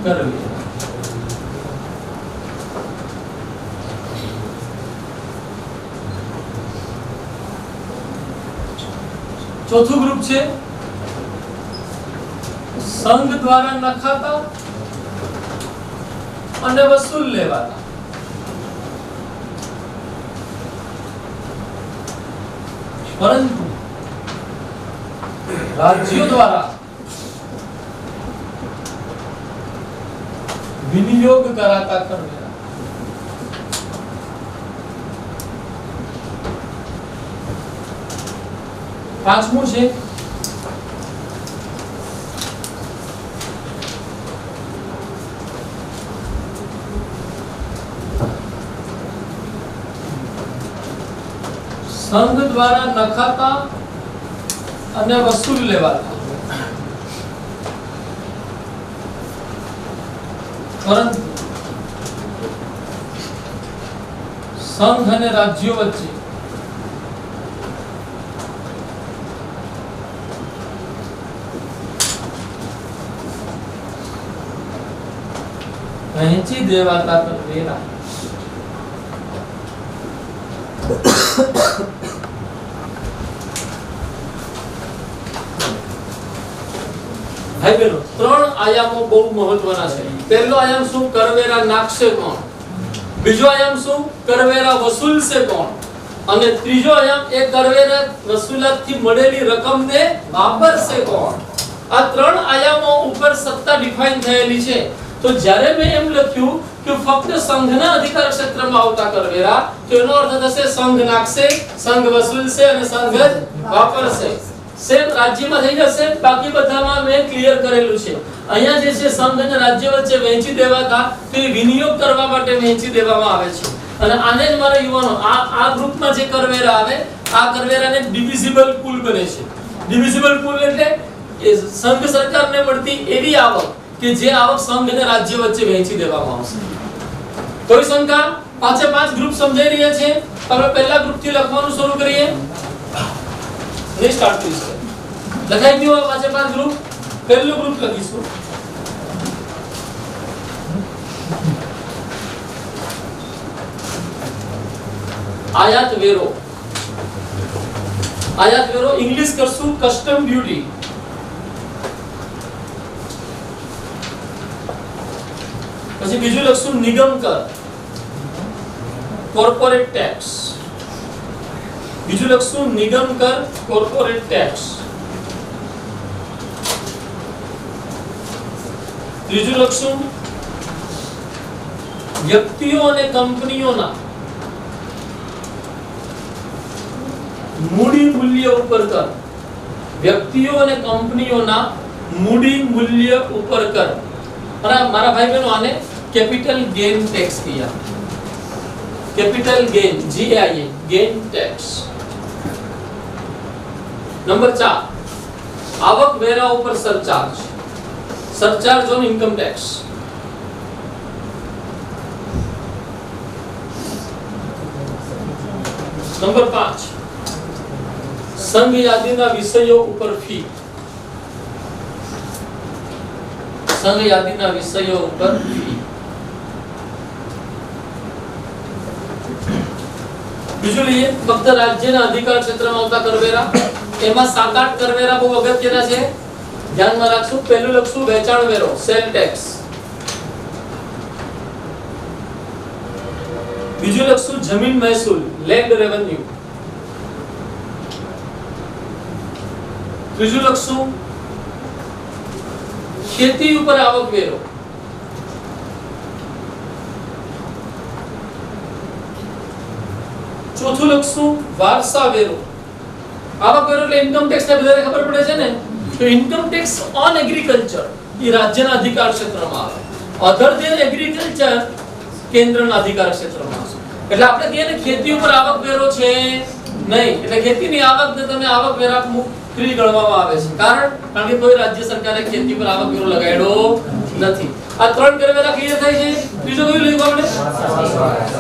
કરવેરા. ચોથું ગ્રુપ છે સંઘ દ્વારા નખાતા અને વસૂલ લેવાતા. પરંતુ રાજ્યો દ્વારા વિનિયોગ કરાતા કરવેરા. પાંચમું છે સંઘ દ્વારા નખાતા અને વસૂલ લેવાતા. પરંતુ સંઘ અને રાજ્યો વચ્ચે વહેંચી દેવાતા કરવેરા ભાઈ બહેનો, ત્રણ આયામો બહુ મહત્વના છે. પહેલો આયામ શું? કરવેરા નાખશે કોણ. બીજો આયામ શું? કરવેરા વસૂલશે કોણ. અને ત્રીજો આયામ એ કરવેરા વસૂલાતથી મળેલી રકમને વાપરશે કોણ. આ ત્રણ આયામો ઉપર સત્તા ડિફાઇન થયેલી છે. તો જ્યારે મેં એમ લખ્યું કે ફક્ત સંઘના અધિકાર ક્ષેત્રમાં આવતા કરવેરા, તો એનો અર્થ થશે સંઘ નાખશે, સંઘ વસૂલશે અને સંઘ જ વાપરશે. સેમ રાજ્યમાં થઈ જશે. બાકી બધામાં મેં ક્લિયર કરેલું છે. અહીંયા જે છે સંઘ અને રાજ્ય વચ્ચે વહેંચી દેવાતા, તે વિનિયોગ કરવા માટે વહેંચી દેવામાં આવે છે. અને આને જ મારા યુવાનો આ ગ્રુપમાં જે કરવેરા આવે, આ કરવેરાને ડિવિઝિબલ પૂલ બને છે. ડિવિઝિબલ પૂલ એટલે એ સંઘ સરકારને મળતી એવી આવક કે જે આવક સંઘ અને રાજ્ય વચ્ચે વહેંચી દેવામાં આવશે. કોઈ શંકા? પાંચે પાંચ ગ્રુપ સમજાઈ રહ્યા છે? આપણે પહેલા ગ્રુપથી લખવાનું શરૂ કરીએ. ને સ્ટાર્ટ કરીશું. લખાઈ ગયું આ પાંચે પાંચ ગ્રુપ? પહેલું ગ્રુપ લખીશું. આયાત વેરો. આયાત વેરો ઇંગ્લિશ કરશું કસ્ટમ ડ્યુટી. પછી બીજું લખશું નિગમ કર, કોર્પોરેટ ટેક્સ. બીજું લખશું નિગમ કર, કોર્પોરેટ ટેક્સ. ત્રીજું લખશું વ્યક્તિઓ અને કંપનીઓના મૂડી મૂલ્ય ઉપર કર. વ્યક્તિઓ અને કંપનીઓના મૂડી મૂલ્ય ઉપર કર. મારા ભાઈ બહેનો, આને कैपिटल गेन टैक्स किया. Capital gain GAIN gain tax. Number 4 आवक वेरा ऊपर surcharge. Surcharge on income tax. Number 5 संघ यादीना विषयों ऊपर फी. संघ यादीना विषयों ऊपर फी. બીજું લઈએ ફક્ત રાજ્યના અધિકાર ક્ષેત્રમાં આવતા કરવેરા. એમાં 7-8 કરવેરા બહુ અગત્યના છે, ધ્યાનમાં રાખશું. પહેલું લખશું વેચાણ વેરો, સેલ ટેક્સ. બીજું લખશું જમીન મહેસૂલ, લેન્ડ રેવન્યુ. ત્રીજું લખશું ખેતી ઉપર આવક વેરો. ચોથું લખશું વારસા વેરો. આવક વેરો એટલે ઇન્કમ ટેક્સ ને બધાને ખબર પડે છે ને, તો ઇન્કમ ટેક્સ ઓન એગ્રીકલ્ચર એ રાજ્યના અધિકાર ક્ષેત્રમાં આવે. અધર ધેન એગ્રીકલ્ચર કેન્દ્રના અધિકાર ક્ષેત્રમાં આવશે. એટલે આપણે કહીએ ને ખેતી ઉપર આવક વેરો છે નહીં, એટલે ખેતીની આવકને તમે આવક વેરા મુક્ત ગણવામાં આવે છે. કારણ કે કોઈ રાજ્ય સરકારે ખેતી પર આવક વેરો લગાડ્યો નથી. આ ત્રણ કરવેરા ક્લિયર થાય છે. બીજો કયું લખ્યું આપણે?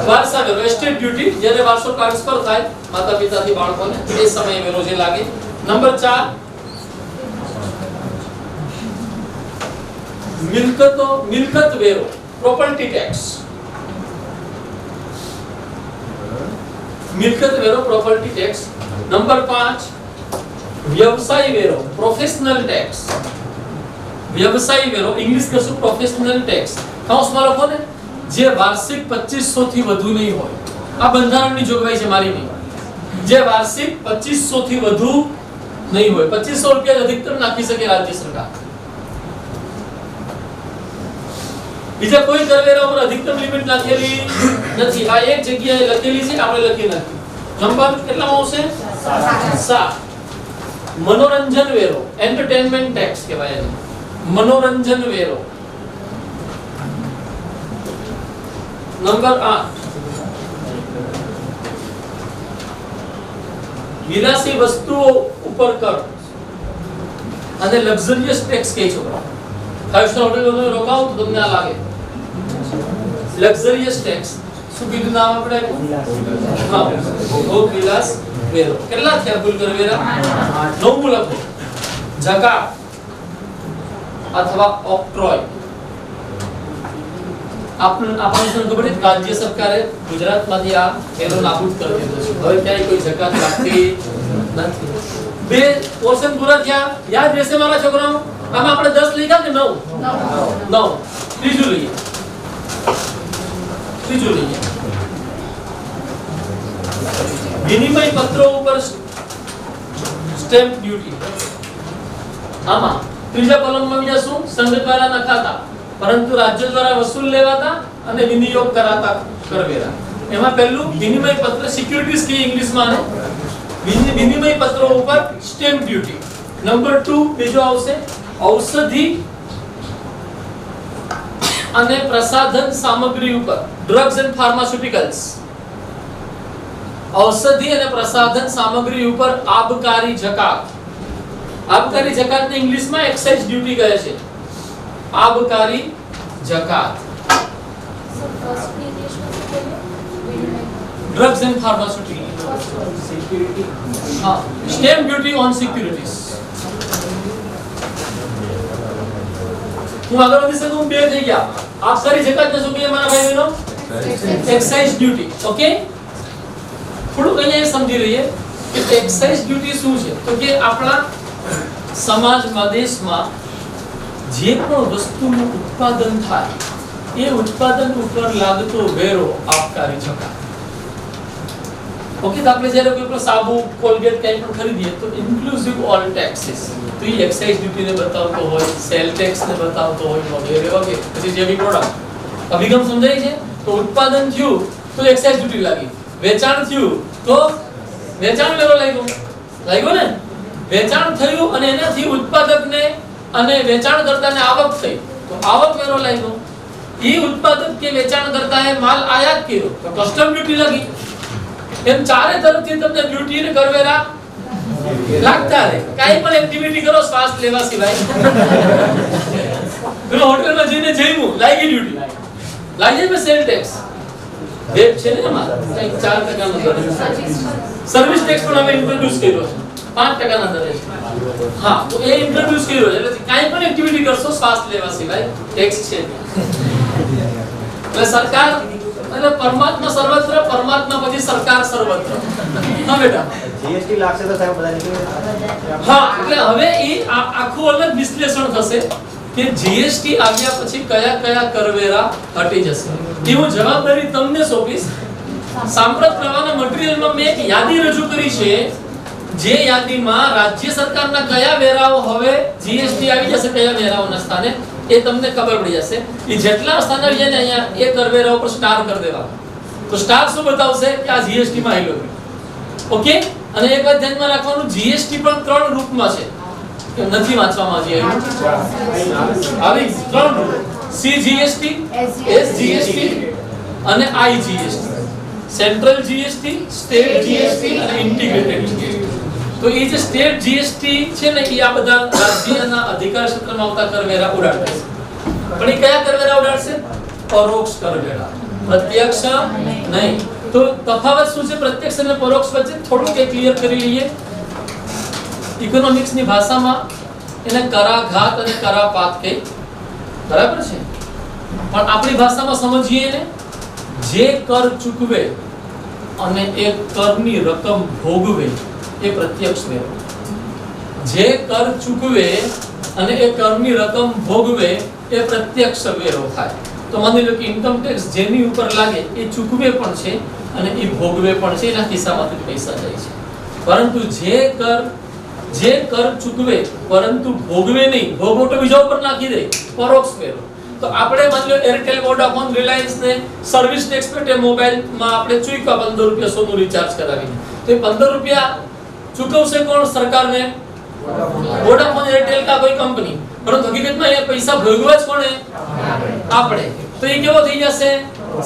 વારસા વેરો, એસ્ટેટ ડ્યુટી. જ્યારે વારસો ટ્રાન્સફર થાય માતા પિતાથી બાળકોને, એ સમયે વેરો જે લાગે. નંબર 4 મિલકત વેરો, પ્રોપર્ટી ટેક્સ. મિલકત વેરો, પ્રોપર્ટી ટેક્સ. નંબર 5 વ્યવસાય વેરો, પ્રોફેશનલ ટેક્સ. વ્યવસાય વેરો ઇંગ્લિશ કરશું પ્રોફેશનલ ટેક્સ. કાઉન્સમાં લખો ને, જે વાર્ષિક 2500 થી વધુ નહીં હોય. આ બંધારણની જોગવાઈ છે, મારી નહીં. જે વાર્ષિક 2500 થી વધુ નહીં હોય. 2500 રૂપિયા અધિકતમ નાખી શકે રાજ્ય સરકાર. બીજા કોઈ કરવેરા ઉપર અધિકતમ લિમિટ નાખેલી નથી. આ એક જગ્યાએ લખેલી છે, આપણે લખી નાખી. નંબર કેટલામાં આવશે? 7 મનોરંજન વેરો, એન્ટરટેનમેન્ટ ટેક્સ કહેવાય છે. મનોરંજન વેરો. નંબર 8 વિલાસી વસ્તુઓ ઉપર કર. અને લક્ઝરિયસ ટેક્સ કહે છે. 5 સ્ટાર હોટેલમાં રોકાઓ તો તમને આ લાગે. Luxurious tax. શું કીધું નામ આપણે? હા, ભોગ વિલાસ વેરો. કેટલા થયા કુલ કરવેરા? 9મું લખો. જકાત અથવા ઓક્ટ્રોય. આપણને ખબર છે રાજ્ય સરકારે ગુજરાતમાંથી આ વેરો નાબૂદ કરી દીધો છે. હવે ક્યાંય કોઈ જકાત લાગતી નથી. 2 પોર્શન પૂરા થયા. યાદ રહેશે મારા છોકરાઓ? આમાં આપણે 10 લખ્યા કે 9? 9. ત્રીજું લઈએ. વિનિમય પત્રો ઉપર સ્ટેમ્પ ડ્યુટી. આમાં ત્રીજા કોલમમાં બીજા શું? સંઘ દ્વારા નખાતા પરંતુ રાજ્ય દ્વારા વસૂલ લેવાતા અને વિનિયોગ કરાતા કરવેરા. એમાં પહેલું વિનિમય પત્ર, સિક્યુરિટીઝ કે ઇંગ્લિશમાં ને વિનિમય પત્રો ઉપર સ્ટેમ્પ ડ્યુટી. નંબર 2 બીજો આવશે ઔષધિ અને પ્રસાધન સામગ્રી ઉપર, ડ્રગ્સ એન્ડ ફાર્માસ્યુટિકલ્સ. ઔષધિ અને પ્રસાધન સામગ્રી ઉપર આબકારી જકાત. આબકારી જકાતને ઇંગ્લિશમાં એક્સાઇઝ ડ્યુટી કહે છે. આબકારી જકાત. Drugs and pharmaceuticals. સિક્યુરિટી. હા, સ્ટેમ્પ ડ્યુટી ઓન સિક્યુરિટીઝ. હું આગળ વધી શકું? 2 થઈ ગયા. આબકારી જકાત ને શું કહીએ મારા ભાઈ બહેનો? Excise duty. ઓકે, થોડુંક અહીંયા સમજી લઈએ કે એક્સાઇઝ ડ્યુટી શું છે. તો કે આપણા સમાજમાં, દેશમાં જે પણ વસ્તુનું ઉત્પાદન થાય એ ઉત્પાદન ઉપર લાગતો વેરો આબકારી જકાત. ઓકે, તો આપણે જ્યારે કોઈ પણ સાબુ, કોલગેટ કંઈ પણ ખરીદીએ તો ઇન્ક્લુઝિવ ઓલ ટેક્સીસ, તો એ એક્સાઇઝ ડ્યુટીને બતાવતો હોય, સેલ ટેક્સને બતાવતો હોય વગેરે વગેરે. પછી જે બી પ્રોડક્ટ અભિગમ સમજાય છે. તો ઉત્પાદન થયું તો એક્સાઇઝ ડ્યુટી લાગી, વેચાણ થયું તો વેચાણ વેરો લાગ્યો ને. વેચાણ થયું અને એનાથી ઉત્પાદકને અને વેચાણકર્તાને આવક થઈ તો આવક વેરો લાગ્યો. એ ઉત્પાદક કે વેચાણકર્તાએ માલ આયાત કર્યો તો કસ્ટમ ડ્યુટી લાગી. એમ ચારે તરફથી તમને ડ્યુટી ને કરવેરા લાગતા રહે. કાઈ પણ એક્ટિવિટી કરો શ્વાસ લેવા સિવાય. પેલો હોટેલમાં જઈને જઈમું લાગી ડ્યુટી, લાગી મે સેલ ટેક્સ વેટ છે ને એમાં કંઈક 4% નો દર. સર્વિસ ટેક્સ પણ અમે ઇન્ટ્રોડ્યુસ કર્યો છે 5% ના દરે. હા, તો એ ઇન્ટ્રોડ્યુસ કર્યો છે એટલે કાઈ પણ એક્ટિવિટી કરશો શ્વાસ લેવા સિવાય ટેક્સ છે. એટલે સરકાર એટલે પરમાત્મા સર્વત્ર, પરમાત્મા પછી સરકાર સર્વત્ર. હા બેટા, જીએસટી લાગશે તો સાહેબ બધા નીકળી. હા, એટલે હવે એ આખું અલગ વિશ્લેષણ થશે કે જીએસટી આવ્યા પછી કયા કયા કરવેરા હટી જશે. એ હું જવાબદારી તમને સોંપીશ. સાંપ્રત પ્રવાહના મટીરીયલમાં મેં એક યાદી રજૂ કરી છે, જે યાદીમાં રાજ્ય સરકારના કયા વેરાઓ હવે જીએસટી આવી જશે, કયા વેરાઓના સ્થાને, એ તમને ખબર પડી જશે. એ જેટલા સ્થાને છે ને અહીંયા એ કરવેરા ઉપર સ્ટાર કરી દેવા. તો સ્ટાર શું બતાવશે કે આ જીએસટી માં આવેલો. ઓકે, અને એક વાત ધ્યાનમાં રાખવાનું, જીએસટી પણ 3 રૂપમાં છે. કે નથી વાંચવામાં આવી 3 રૂપ: સીજીએસટી, એસજીએસટી અને IGST. Central GST, state GST અને ઇન્ટિગ્રેટેડ જીએસટી. તો એ જે સ્ટેટ જીએસટી છે ને એ આ બધા રાજ્યના અધિકાર ક્ષેત્રમાં આવતા કરવેરા ઉડાડશે. પણ એ કયા કરવેરા ઉડાડશે? પરોક્ષ કરવેરા, પ્રત્યક્ષ નહીં. તો તફાવત શું છે પ્રત્યક્ષ અને પરોક્ષ વચ્ચે? થોડુંક એ ક્લિયર કરી લઈએ. ઇકોનોમિક્સની ભાષામાં એને કરાઘાત અને કરાપાત કહે, બરાબર છે? પણ આપણી ભાષામાં સમજીએ ને, જે કર ચૂકવે અને એ કરની રકમ ભોગવે એ પ્રત્યક્ષ વેરો. જે કર ચૂકવે અને એ કરની રકમ ભોગવે એ પ્રત્યક્ષ વેરો થાય. તો માની લો કે ઇન્કમ ટેક્સ જેની ઉપર લાગે એ ચૂકવે પણ છે અને એ ભોગવે પણ છે, એના ખિસ્સામાંથી પૈસા જાય છે. પરંતુ જે કર ચૂકવે પરંતુ ભોગવે નહીં, ભોગવો તો બીજા ઉપર નાખી દે, પરોક્ષ વેરો. તો આપણે માની લો એરટેલ, વોડાફોન, રિલાયન્સ ને સર્વિસ ટેક્સ પેટે મોબાઈલમાં આપણે ચૂક્યા 15 રૂપિયા સોનું રિચાર્જ કરાવીને, તો એ 15 રૂપિયા ચૂકવશે કોણ? સરકારને, વોડાફોન, એરટેલ કા કોઈ કંપની. પરંતુ હકીકતમાં એ પૈસા ભોગવા જ કોણે? આપણે. તો એ કેવો થઈ જશે?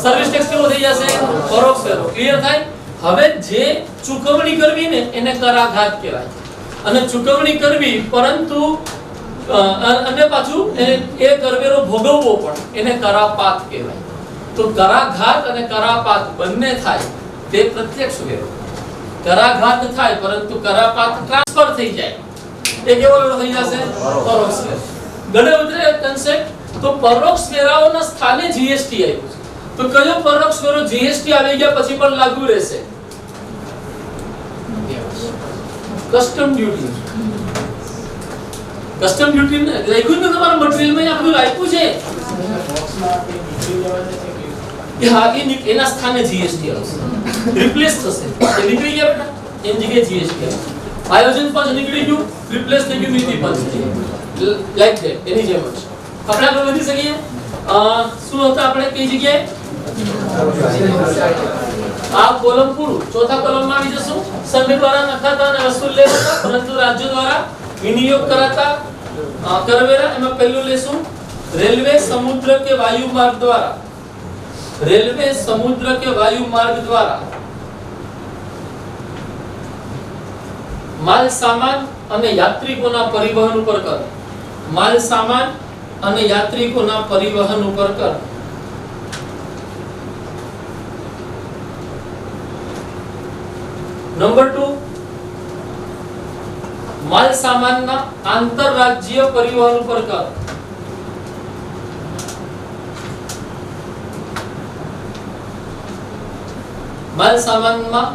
સર્વિસ ટેક્સ કેવો થઈ જશે? પરોક્ષ વેરો. ક્લિયર થાય? હવે જે ચૂકવણી કરવી ને એને કરાઘાત કહેવાય, અને ચૂકવણી કરવી પરંતુ અને પાછું એ કરવેરો ભોગવવો પણ એને કરાપાત કહેવાય. તો કરાઘાત અને કરાપાત બંને થાય તે પ્રત્યક્ષ વેરો. કરાઘાત થાય પરંતુ કરાપાત ટ્રાન્સફર થઈ જાય એ કેવો વેરો થઈ જશે? પરોક્ષ વેરો. ગળે ઉતરે કન્સેપ્ટ. તો પરોક્ષ વેરાઓના સ્થાને જીએસટી આવ્યું છે. તો કયો પરોક્ષ વેરો જીએસટી આવી ગયા પછી પણ લાગુ રહેશે? Custom duty. કસ્ટમ ડ્યુટી ને લખ્યું ને તમારા મટીરીયલ માં આ બધું આપ્યું છે. એ હા એના સ્થાને જીએસટી આવશે. રિપ્લેસ થશે. એ નીકળી ગયા બેટા. એની જગ્યાએ જીએસટી આવશે. આયોજન પંચ નીકળી ગયું, રિપ્લેસ થઈ ગયું નીતિ પંચ. લાઈક ધેટ એની જેમ જ આપણે આગળ વધી શકીએ. શું હતા આપણે કઈ જગ્યાએ? આ કોલમ પૂરું. ચોથા કોલમમાં આવી જશું. સંઘ દ્વારા નખાતા અને વસૂલ લેવાતા પરંતુ રાજ્ય દ્વારા વિનિયોગ કરાતા કરવેરા. એમાં પહેલું લેશું રેલવે, સમુદ્ર કે વાયુ માર્ગ દ્વારા. રેલવે, સમુદ્ર કે વાયુ માર્ગ દ્વારા માલ સામાન અને યાત્રિકોના પરિવહન ઉપર કર. માલ સામાન અને યાત્રિકોના પરિવહન ઉપર કર. નંબર 2 માલ સામાનના આંતરરાજ્ય પરિવહન ઉપર કર. માલ સામાનના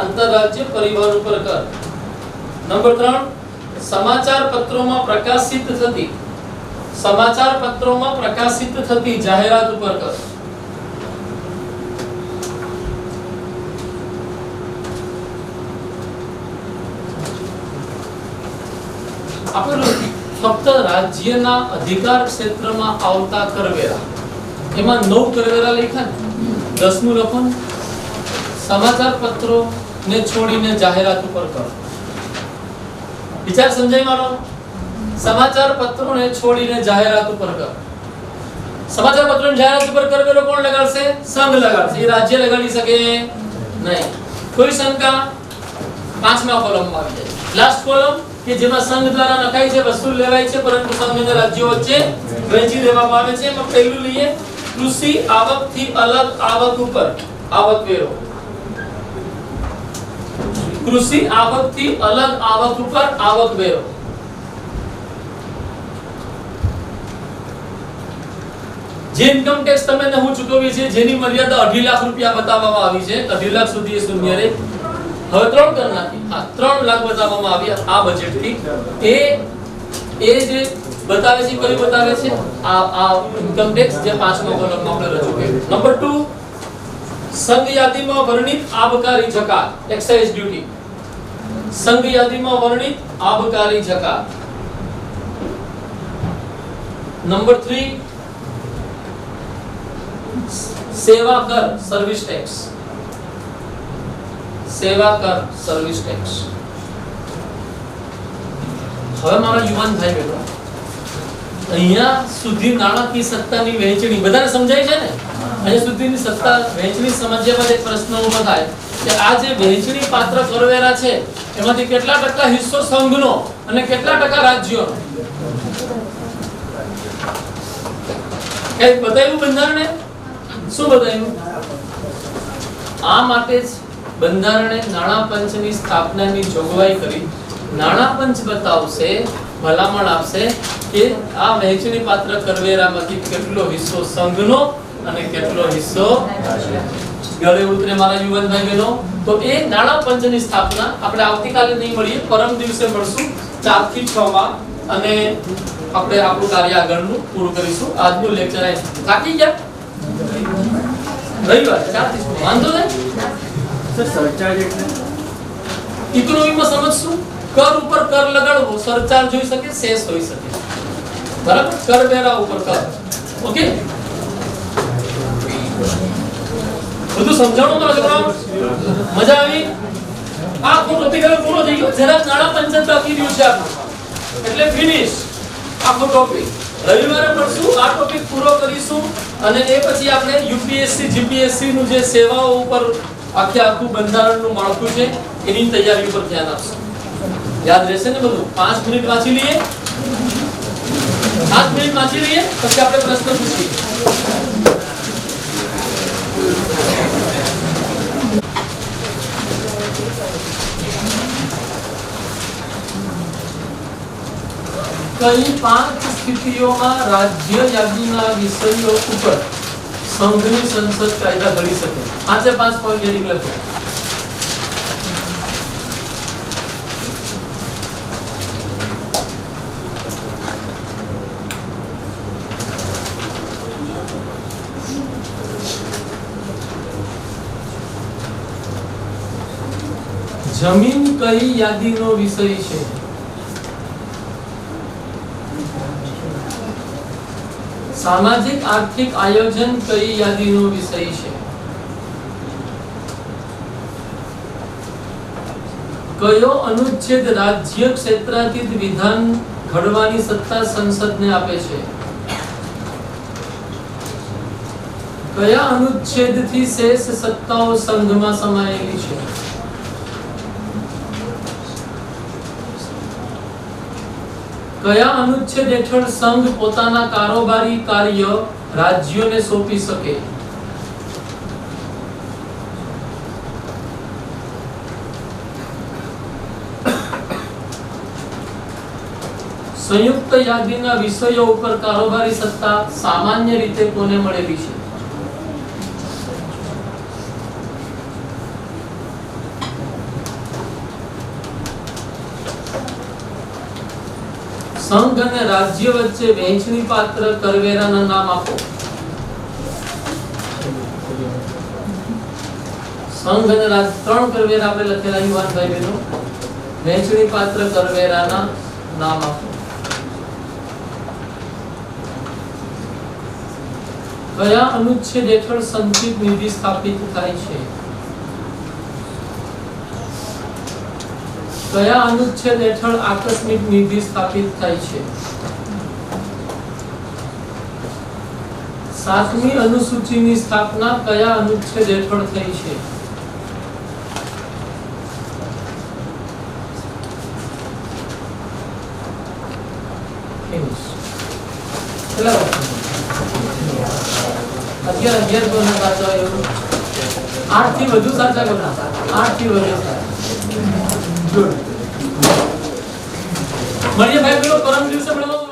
આંતરરાજ્ય પરિવહન ઉપર કર. નંબર 3 સમાચાર પત્રોમાં પ્રકાશિત થતી જાહેરાત ઉપર કર. આપણે ફક્ત રાજ્યના અધિકાર ક્ષેત્રમાં આવતા કરવેરા, એમાં 9 કરવેરા લખ્યા ને, 10મું લખો ને. સમાચાર પત્રો ને છોડીને જાહેરાત ઉપર કરો. વિચાર સમજાય મારો? સમાચાર પત્રોને છોડીને જાહેરાત ઉપર કરો. સમાચાર પત્રોની જાહેરાત ઉપર કરવેરો કોણ લગાડશે? સંઘ લગાડશે. એ રાજ્ય લગાડી શકે નહીં. કોઈ શંકા? 5મા કોલમમાં આવી જાય. લાસ્ટ કોલમ કે જેમાં સંઘ દ્વારા નખાય છે, વસૂલ લેવાય છે પરંતુ સંઘ અને રાજ્યો વચ્ચે વહેંચી દેવામાં આવે છે. એમાં પહેલું લઈએ કૃષિ આવકથી અલગ આવક ઉપર આવક વેરો. કૃષિ આવકથી અલગ આવક ઉપર આવક વેરો. જે ઇન્કમ ટેક્સ તમે હું ચૂકવી છે જેની મર્યાદા 2.5 લાખ રૂપિયા બતાવવામાં આવી છે, 2.5 લાખ સુધી એ શૂન્ય રહે. હવે 3 કરી નાખી. હા 3 લાખ બતાવવામાં આવી આ બજેટ થી. એ જે બતાવે છે કયું બતાવે છે? આ ઇન્કમ ટેક્સ જે 5મા કોલમમાં આપણે રજૂ કર્યું. નંબર 2 સંઘ યાદીમાં વર્ણિત આબકારી જકાત, એક્સાઇઝ ડ્યુટી. સંઘ યાદીમાં વર્ણિત આબકારી જકાત. નંબર 3 સેવા કર, સર્વિસ ટેક્સ. સેવા કર, સર્વિસ ટેક્સ. હવે મારા યુવાન ભાઈ બહેનો, અહીંયા સુધી નાણાકીય સત્તાની વહેંચણી બધાને સમજાય છે ને? અહીંયા સુધીની સત્તા વહેંચણી સમજ્યા બાદ એક પ્રશ્ન ઊભો થાય કે આ જે વહેંચણી પાત્ર કરવેરા છે એમાંથી કેટલા ટકા હિસ્સો સંઘનો અને કેટલા ટકા રાજ્યોનો? કઈ બતાવ્યું બંધારણે? શું બતાવ્યું? આ માટે જ બંધારણે નાણાં પંચની સ્થાપનાની જોગવાઈ કરી. નાણાં પંચ બતાવશે, ભલામણ આપશે કે આ વહેંચણી પાત્ર કરવેરામાંથી કેટલો હિસ્સો સંઘનો અને કેટલો હિસ્સો ગળે ઉતરે મારા યુવાન ભાઈ બહેનો. તો એ નાણાં પંચની સ્થાપના આપણે આવતીકાલે નહીં મળીએ, પરમ દિવસે મળશું 4 થી 6 માં અને આપણે આપણું કાર્ય આગળનું પૂરું કરીશું. આજનું લેક્ચર આ થાકી ગયા? રવિવાર 4 થી 6 વાંધો નહીં. સર સરચાર્જ એટલે ઇકોનોમીમાં સમજશું. કર ઉપર કર લગાડવો, સરચાર્જ હોઈ શકે, સેસ હોઈ શકે. બરાબર? કરવેરા ઉપર કર. ઓકે? બધું સમજાણું મારા છોકરાઓ? મજા આવી? આ ટોપિક હવે પૂરો થઈ ગયો. જરા નાણાં પંચ બાકી રહ્યું છે આપણું, એટલે ફિનિશ આખો ટોપિક. રવિવારે મળશું, આ ટોપિક પૂરો કરીશું અને એ પછી આપણે યુપીએસસી જીપીએસસી નું જે સેવાઓ ઉપર આખું બંધારણનું માળખું છે એની તૈયારી ઉપર ધ્યાન આપશું. યાદ રહેશે ને બધું? 5 મિનિટ વાંચી લઈએ. 5 મિનિટ વાંચી લઈએ પછી આપણે પ્રશ્ન પૂછીએ. કઈ 5 સ્થિતિઓમાં રાજ્ય યાદીના વિષયો ઉપર સંઘની સંસદ કાયદા ઘડી શકે? 5 પોઈન્ટ હેડિંગ લખો. જમીન કઈ યાદીનો વિષય છે? સામાજિક આર્થિક આયોજન કઈ યાદીનો વિષય છે? કયો અનુચ્છેદ રાજ્ય ક્ષેત્રાતીત વિધાન ઘડવાની સત્તા સંસદને આપે છે? કયા અનુચ્છેદથી શેષ સત્તાઓ સંઘમાં સમાયેલી છે? કયા અનુચ્છેદ હેઠળ સંઘ પોતાના કારોબારી કાર્ય રાજ્યોને સોંપી શકે? સંયુક્ત યાદીના વિષયો ઉપર કારોબારી સત્તા સામાન્ય રીતે કોને મળેલી છે? સંઘ અને રાજ્ય વચ્ચે વહેંચણી પાત્ર કરવેરાના નામ આપો. સંઘ અને રાજ્ય 3 કરવેરા આપણે લખેલા યુવાન ભાઈ બહેનો. વહેંચણી પાત્ર કરવેરાના નામ આપો. કયા અનુચ્છેદ હેઠળ સંચિત નિધિ સ્થાપિત થાય છે? કયા અનુચ્છેદ હેઠળ આકસ્મિક નિધિ સ્થાપિત થાય છે? 7મી અનુસૂચિની સ્થાપના કયા અનુચ્છેદ હેઠળ થઈ છે? કેટલા 11 કોના સાચા હોય એવું? 8 થી વધુ સાચા કોના? 8 થી વધુ સાચા. મળીએ ભાઈ, પેલો પરમ દિવસે મળવાનું.